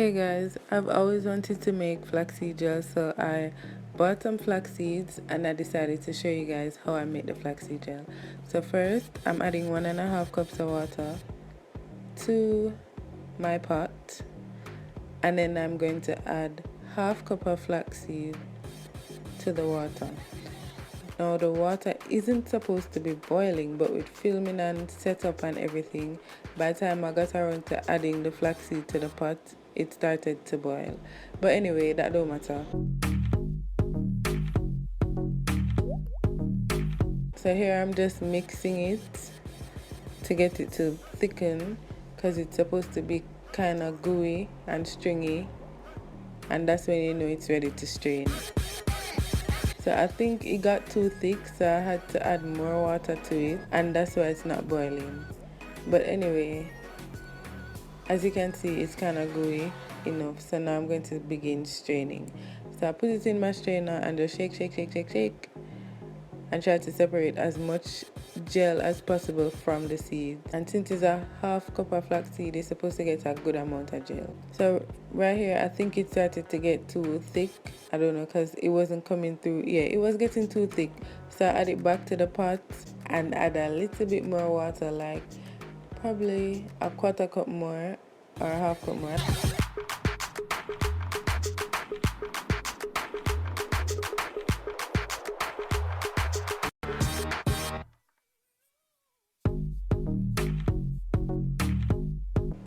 Hey guys, I've always wanted to make flaxseed gel, so I bought some flax seeds and I decided to show you guys how I make the flaxseed gel. So first, I'm adding 1.5 cups of water to my pot, and then I'm going to add half cup of flaxseed to the water. Now the water isn't supposed to be boiling, but with filming and setup and everything, by the time I got around to adding the flaxseed to the pot, it started to boil. But anyway, that don't matter. So here I'm just mixing it to get it to thicken, because it's supposed to be kind of gooey and stringy, and that's when you know it's ready to strain. So I think it got too thick, so I had to add more water to it, and that's why it's not boiling. But anyway, as you can see, it's kind of gooey enough, so now I'm going to begin straining. So I put it in my strainer and just shake and try to separate as much gel as possible from the seeds. And since it's a half cup of flaxseed, it's supposed to get a good amount of gel. So right here, I think it started to get too thick. I don't know, because it wasn't coming through. Yeah, it was getting too thick. So I add it back to the pot and add a little bit more water, like probably a quarter cup more or a half cup more.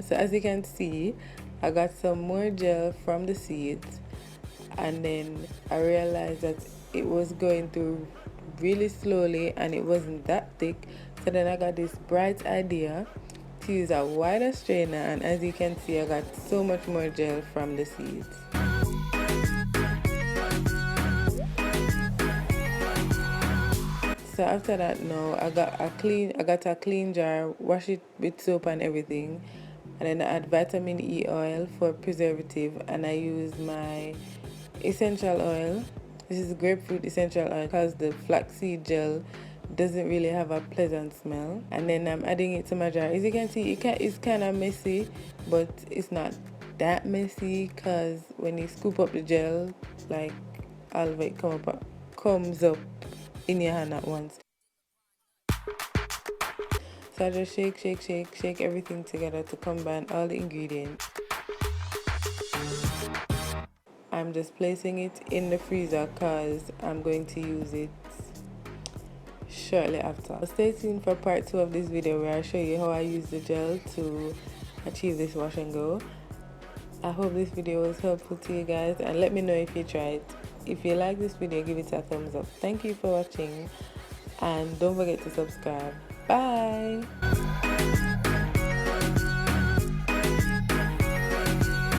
So as you can see, I got some more gel from the seeds, and then I realized that it was going through really slowly and it wasn't that thick. So then I got this bright idea to use a wider strainer, and as you can see, I got so much more gel from the seeds. So after that, now I got a clean jar, wash it with soap and everything, and then I add vitamin E oil for preservative, and I use my essential oil. This is grapefruit essential oil, because the flaxseed gel doesn't really have a pleasant smell. And then I'm adding it to my jar. As you can see, it's kind of messy, but it's not that messy, because when you scoop up the gel, like all of it comes up in your hand at once. So I just shake everything together to combine all the ingredients. I'm just placing it in the freezer because I'm going to use it shortly after. Stay tuned for part 2 of this video, where I show you how I use the gel to achieve this wash and go. I hope this video was helpful to you guys, and let me know if you tried. If you like this video, give it a thumbs up. Thank you for watching, and don't forget to subscribe. Bye.